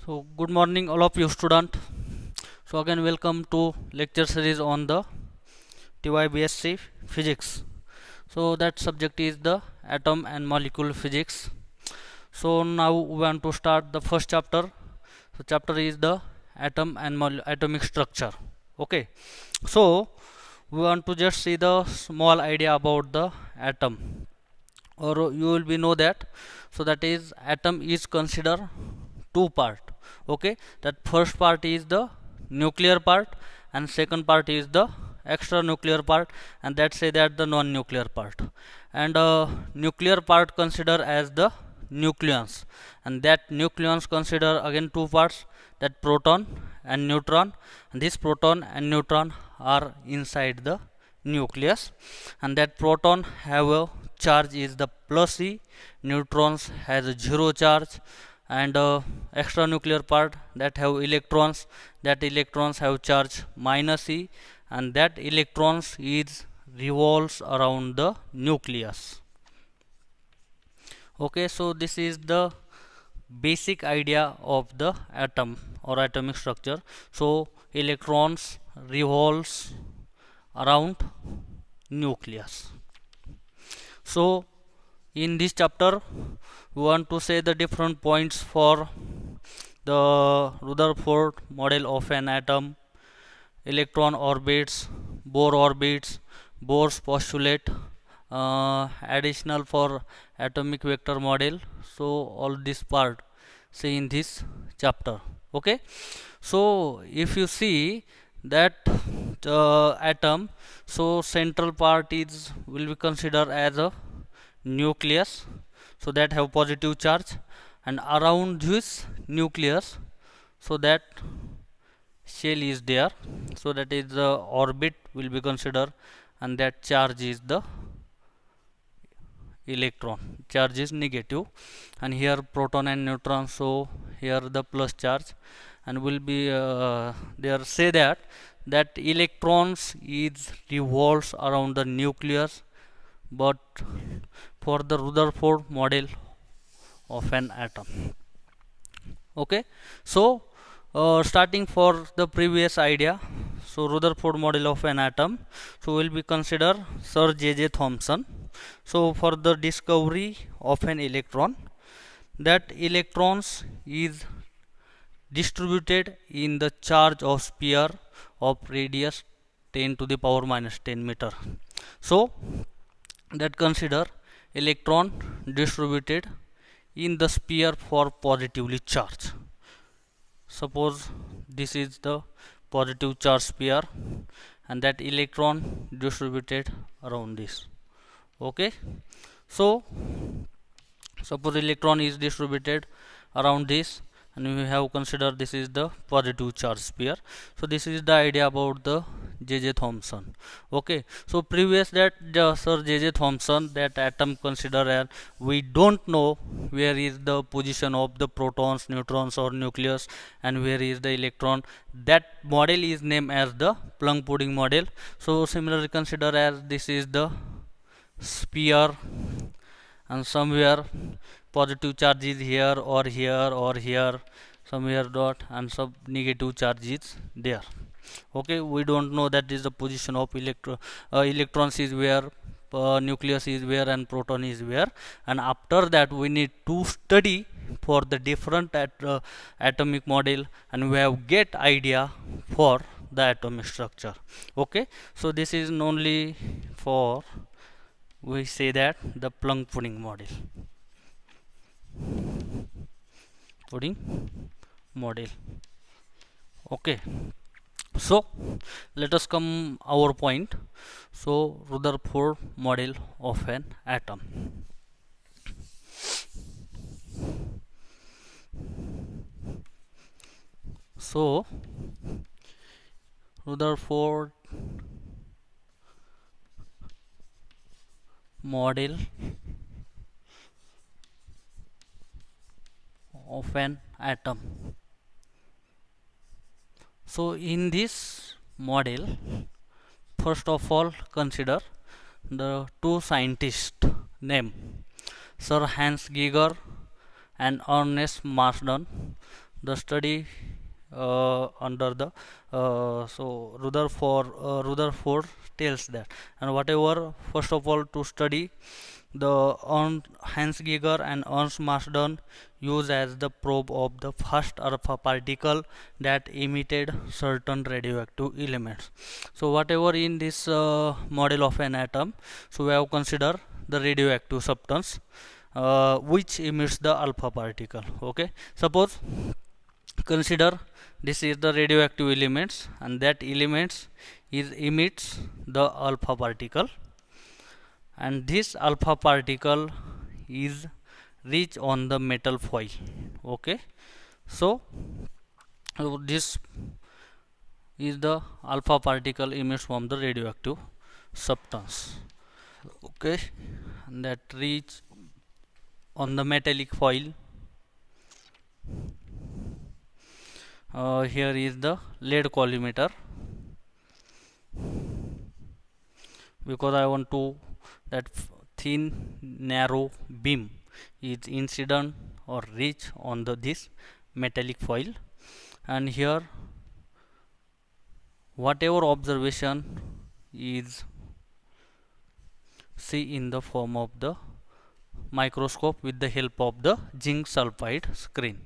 So good morning all of you student. So again welcome to lecture series on the TYBSc physics. So that subject is the atom and molecule physics. So now we want to start the first chapter. So chapter is the atom and atomic structure. Okay. So we want to just see the small idea about the atom, or you will be know that. So that is atom is considered two part. Okay, that first part is the nuclear part and second part is the extra nuclear part, and that say that the non-nuclear part. And nuclear part consider as the nucleons, and that nucleons consider again two parts, that proton and neutron. And this proton and neutron are inside the nucleus, and that proton have a charge is the plus E, neutrons has a zero charge. And extra nuclear part that have electrons, that electrons have charge minus E, and that electrons is revolves around the nucleus. Okay, so this is the basic idea of the atom or atomic structure. So electrons revolves around nucleus. So in this chapter we want to say the different points for the Rutherford model of an atom, electron orbits, Bohr orbits, Bohr's postulate, additional for atomic vector model. So all this part see in this chapter. Okay, so if you see that atom, so central part is will be considered as a nucleus, so that have positive charge, and around this nucleus, so that shell is there, so that is the orbit will be considered, and that charge is the electron, charge is negative. And here proton and neutron, so here the plus charge, and will be there say that electrons is revolves around the nucleus, but for the Rutherford model of an atom. Okay, so starting for the previous idea, so Rutherford model of an atom, so will be consider Sir J.J. Thomson. So for the discovery of an electron, that electrons is distributed in the charge of sphere of radius 10 to the power minus 10 meter. So that consider electron distributed in the sphere for positively charged. Suppose this is the positive charge sphere, and that electron distributed around this. Okay, so suppose electron is distributed around this, and we have considered this is the positive charge sphere. So this is the idea about the J.J. Thomson. Okay, so previous that Sir J.J. Thomson, that atom consider as we don't know where is the position of the protons, neutrons or nucleus, and where is the electron. That model is named as the plum pudding model. So similarly consider as this is the sphere, and somewhere positive charge is here or here or here, somewhere dot, and some negative charge is there. Okay, we don't know that is the position of electrons is where, nucleus is where, and proton is where. And after that we need to study for the different atomic model, and we have get idea for the atomic structure. Okay, so this is only for, we say that the plum pudding model, pudding model. Okay, so let us come our point. So Rutherford model of an atom. So Rutherford model of an atom. So in this model, first of all consider the two scientists name Sir Hans Geiger and Ernest Marsden. the study under the so Rutherford tells that, and whatever, first of all, to study the Hans Geiger and Ernst Marsden used as the probe of the first alpha particle that emitted certain radioactive elements. So whatever in this model of an atom, so we have considered the radioactive substance which emits the alpha particle. Okay, suppose consider this is the radioactive elements, and that elements is emits the alpha particle, and this alpha particle is reach on the metal foil. Okay, so this is the alpha particle emits from the radioactive substance. Okay, and that reach on the metallic foil. Here is the lead collimator, because I want to that thin narrow beam is incident or reach on the this metallic foil, and here whatever observation is see in the form of the microscope with the help of the zinc sulfide screen.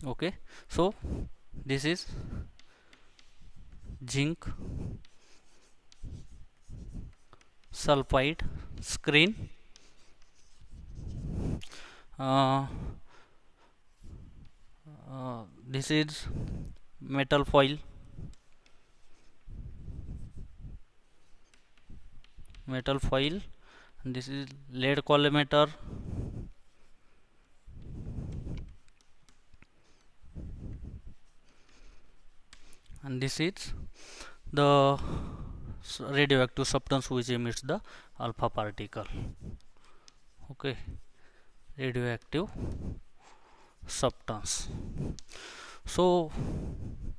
Okay, so this is zinc sulfide screen. uh, this is metal foil, and this is lead collimator, and this is the radioactive substance which emits the alpha particle. Okay, radioactive substance. So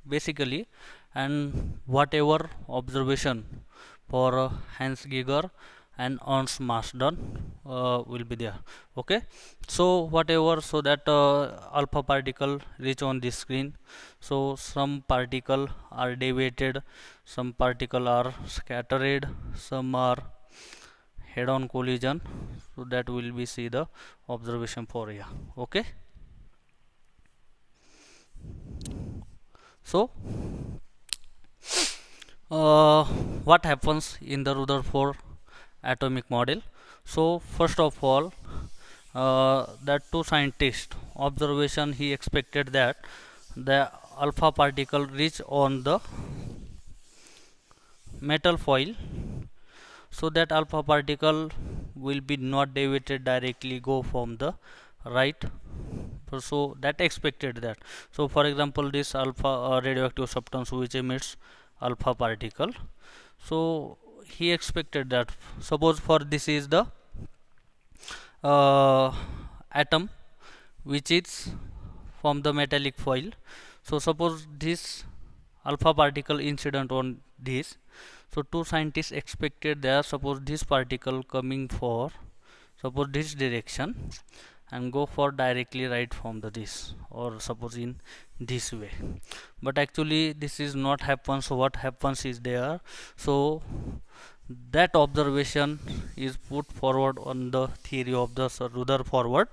basically, and whatever observation for Hans Geiger and Ernst Marsden will be there. Okay, so whatever, so that alpha particle reach on this screen, so some particle are deviated, some particle are scattered, some are head on collision, so that will be see the observation for here. Okay, so what happens in the Rutherford atomic model? So first of all, that two scientists observation, he expected that the alpha particle reach on the metal foil, so that alpha particle will be not deviated directly go from the right. So that expected that. So for example, this alpha radioactive substance which emits alpha particle, so he expected that, suppose for this is the atom which is from the metallic foil, so suppose this alpha particle incident on this, so two scientists expected there, suppose this particle coming for suppose this direction and go for directly right from the this, or suppose in this way, but actually this is not happen. So what happens is there, so that observation is put forward on the theory of the Rutherford.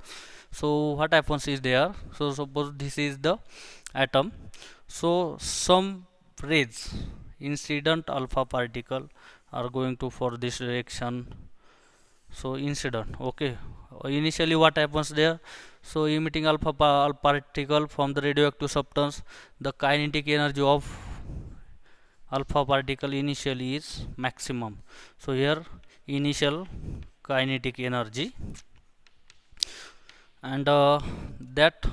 So what happens is there, so suppose this is the atom, so some rays incident alpha particle are going to for this direction, so incident. Okay, initially what happens there, so emitting alpha particle from the radioactive substance, the kinetic energy of alpha particle initially is maximum. So here initial kinetic energy, and that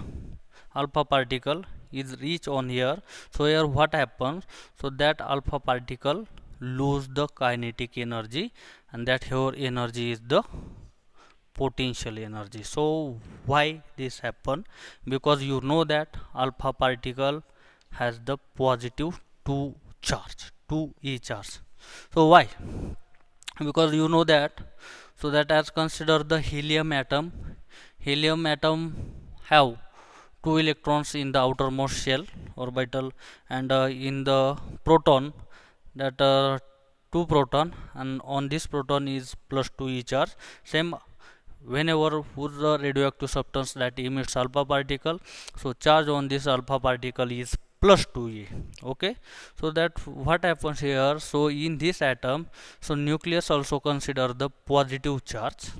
alpha particle is reach on here. So here what happens, so that alpha particle lose the kinetic energy, and that here energy is the potential energy. So why this happen, because you know that alpha particle has the positive 2 charge, 2e charge. So why, because you know that. So that as consider the helium atom have two electrons in the outermost shell orbital, and in the proton, that two proton, and on this proton is plus 2 e charge. Same whenever whose the radioactive substance that emits alpha particle, so charge on this alpha particle is plus 2e. Okay, so that what happens here, so in this atom, so nucleus also consider the positive charge.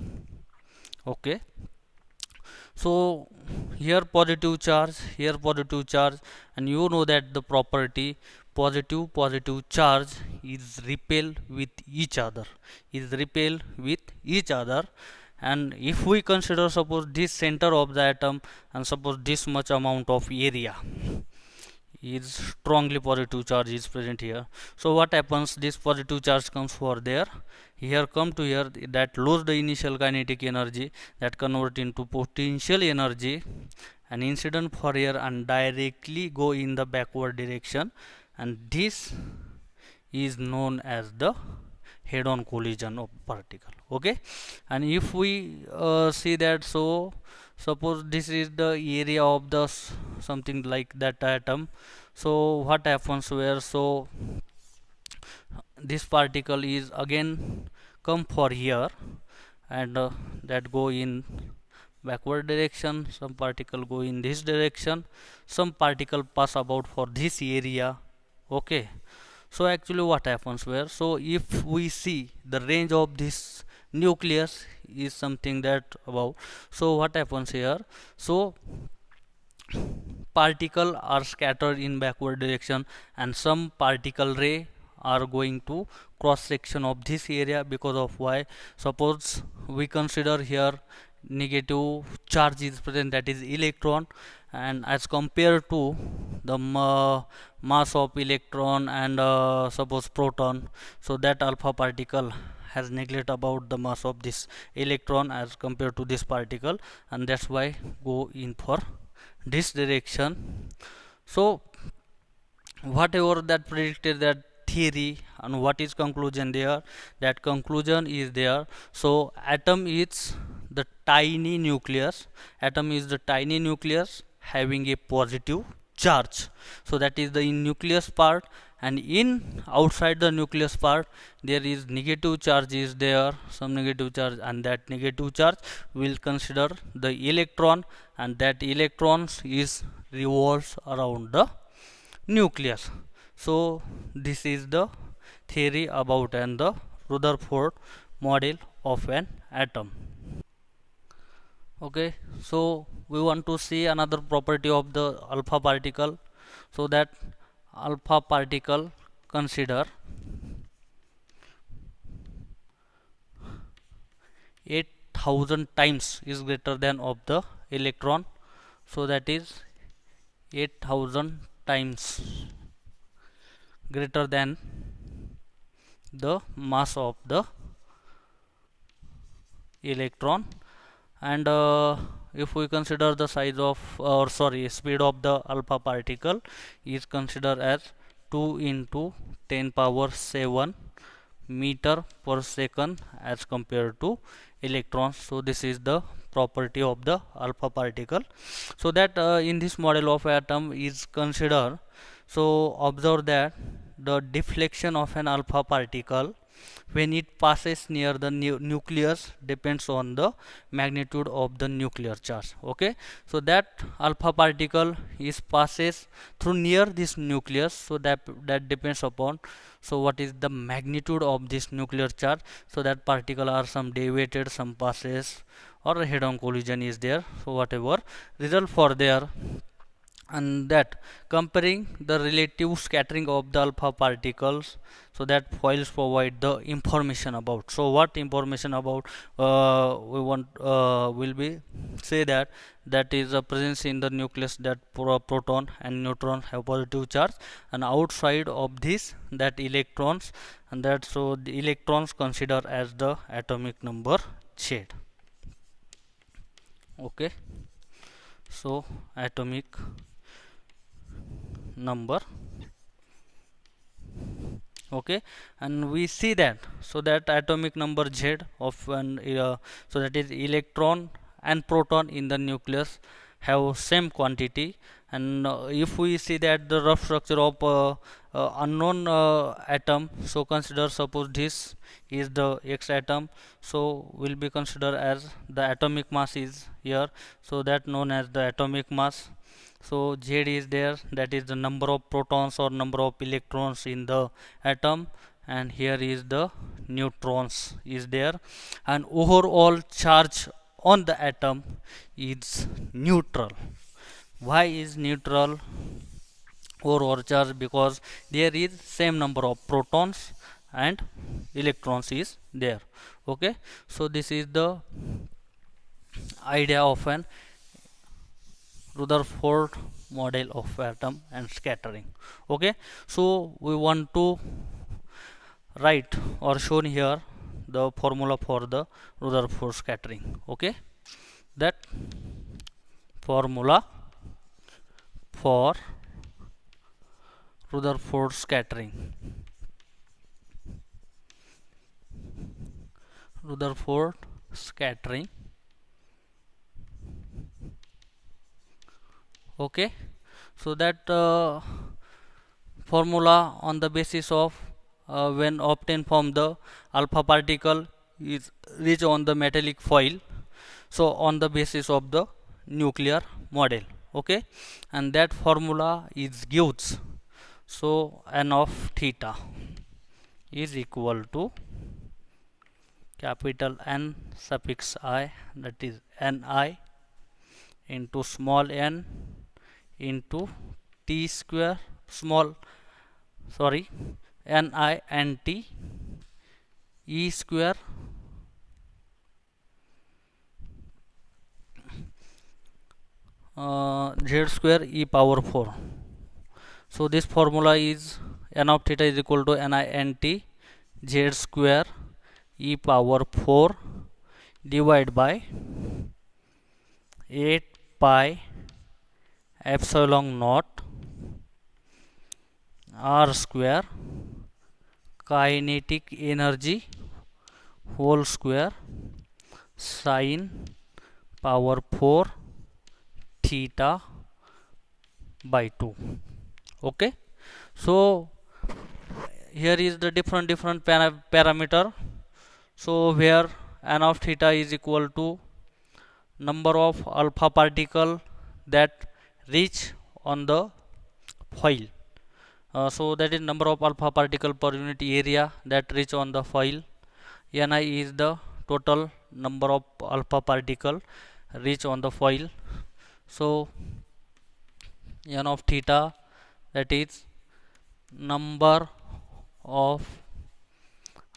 Okay, so here positive charge, and you know that the property positive charge is repel with each other. And if we consider, suppose this center of the atom, and suppose this much amount of area is strongly positive charge is present here, so what happens, this positive charge comes for there, here come to here, that lose the initial kinetic energy, that convert into potential energy, and incident for here and directly go in the backward direction, and this is known as the head-on collision of particle. Okay, and if we see that, so suppose this is the area of the something like that atom, so what happens where, so this particle is again come for here, and that go in backward direction, some particle go in this direction, some particle pass about for this area. Okay, so actually what happens where, so if we see the range of this nucleus is something that above, so what happens here, so particle are scattered in backward direction, and some particle ray are going to cross section of this area, because of why, suppose we consider here negative charge is present, that is electron, and as compared to the mass of electron and suppose proton, so that alpha particle has neglect about the mass of this electron as compared to this particle, and that's why go in for this direction. So whatever that predicted that theory, and what is conclusion there, that conclusion is there, so atom is the tiny nucleus having a positive charge, so that is the in nucleus part, and in outside the nucleus part there is negative charge is there, some negative charge, and that negative charge will consider the electron, and that electrons is revolves around the nucleus. So this is the theory about and the Rutherford model of an atom. Okay, so we want to see another property of the alpha particle, so that alpha particle consider 8000 times is greater than of the electron, so that is 8000 times greater than the mass of the electron, and if we consider the size of, or sorry, speed of the alpha particle is considered as 2 into 10 power 7 meter per second as compared to electrons. So this is the property of the alpha particle, so that in this model of atom is considered, so observe that the deflection of an alpha particle when it passes near the nucleus depends on the magnitude of the nuclear charge. Okay, so that alpha particle is passes through near this nucleus, so that depends upon, so what is the magnitude of this nuclear charge, so that particle are some deviated, some passes, or head-on collision is there, so whatever result for there, and that comparing the relative scattering of the alpha particles, so that foils provide the information about, so what information about we want will be say that that is a presence in the nucleus, that proton and neutron have positive charge, and outside of this that electrons, and that so the electrons consider as the atomic number Z. Okay, so atomic number Okay, and we see that, so that atomic number Z of an so that is electron and proton in the nucleus have same quantity. And if we see that the rough structure of unknown atom, so consider, suppose this is the X atom, so will be considered as the atomic mass is here, so that known as the atomic mass. So Z is there, that is the number of protons or number of electrons in the atom, and here is the neutrons is there, and overall charge on the atom is neutral. Why is neutral overall charge? Because there is same number of protons and electrons is there. Okay, so this is the idea of an Rutherford model of atom and scattering. Okay, so we want to write or shown here the formula for the Rutherford scattering. Okay, that formula for Rutherford scattering. Rutherford scattering. Okay, so that formula on the basis of when obtained from the alpha particle is reach on the metallic foil, so on the basis of the nuclear model. Okay, and that formula is gives, so n of theta is equal to capital N suffix I, that is Ni into small n into t square small Ni and t e square z square e power 4. So this formula is n of theta is equal to Ni and t z square e power 4 divided by 8 pi epsilon naught r square kinetic energy whole square sin power 4 theta by 2. Okay, so here is the different parameter. So where n of theta is equal to number of alpha particle that reach on the foil. So that is number of alpha particle per unit area that reach on the foil. Ni is the total number of alpha particle reach on the foil. So n of theta, that is number of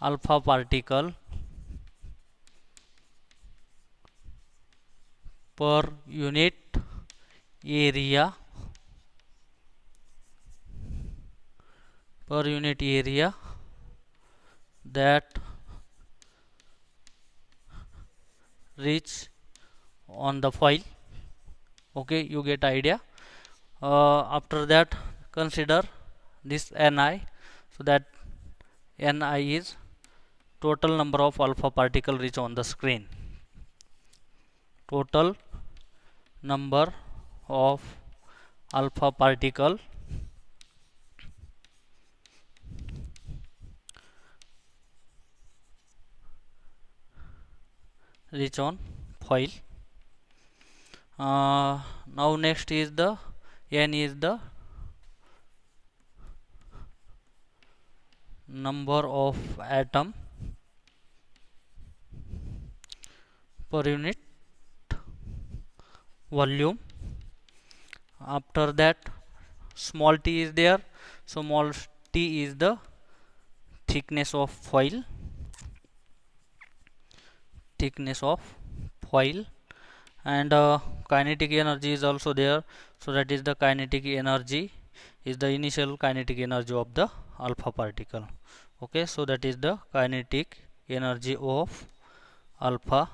alpha particle per unit area that reach on the foil. Okay, you get idea. After that, consider this Ni, so that Ni is total number of alpha particle reach on the screen. Total number of alpha particle reach on foil. Now next is the n is the number of atom per unit volume. After that, small t is there, so small t is the thickness of foil, and kinetic energy is also there, so that is the kinetic energy is the initial kinetic energy of the alpha particle. Okay, so that is the kinetic energy of alpha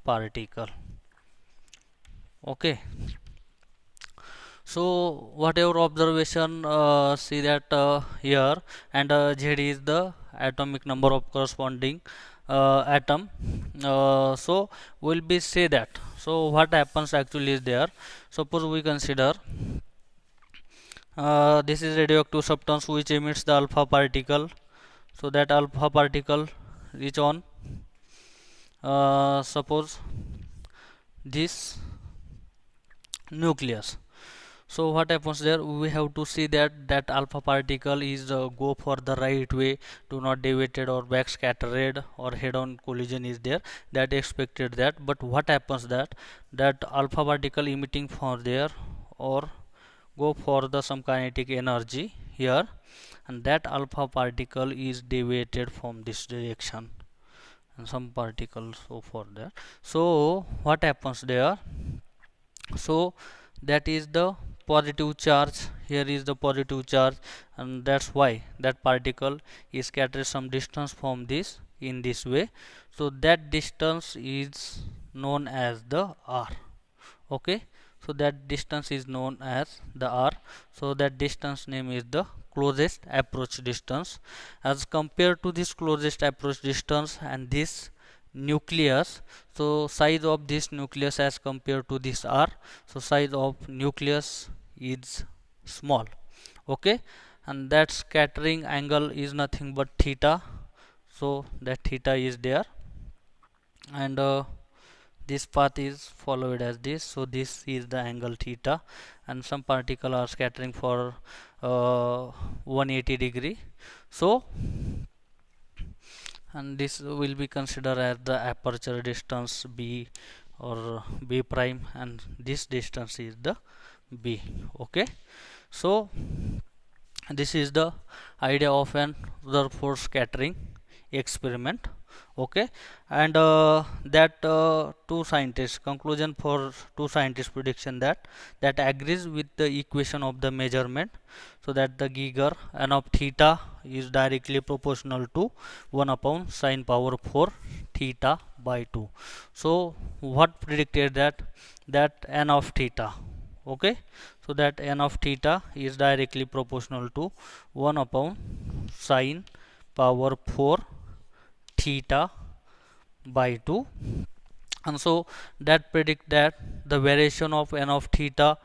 particle. Okay, So whatever observation see that here, and Z is the atomic number of corresponding atom. So we'll be say that. So what happens actually is there. Suppose we consider this is radioactive substance which emits the alpha particle. So that alpha particle reach on suppose this nucleus. So what happens there, we have to see that that alpha particle is go for the right way, do not deviated or back scattered or head on collision is there, that expected that. But what happens that that alpha particle emitting for there or go for the some kinetic energy here, and that alpha particle is deviated from this direction and some particles so for that. So what happens there, so that is the positive charge, here is the positive charge, and that's why that particle is scattered some distance from this in this way. So that distance is known as the r. Okay, so that distance is known as the r. So that distance name is the closest approach distance. As compared to this closest approach distance and this nucleus, so size of this nucleus as compared to this r, so size of nucleus is small. Okay, and that scattering angle is nothing but theta. So that theta is there, and this path is followed as this. So this is the angle theta, and some particle are scattering for 180 degree. So and this will be considered as the aperture distance b or b prime, and this distance is the b. Okay, so this is the idea of an Rutherford scattering experiment. Okay, and that two scientists conclusion for two scientists prediction that that agrees with the equation of the measurement. So that the Geiger n of theta is directly proportional to 1 upon sine power 4 theta by 2. So what predicted that that n of theta. Okay, so that n of theta is directly proportional to 1 upon sine power 4 theta by 2, and so that predict that the variation of n of theta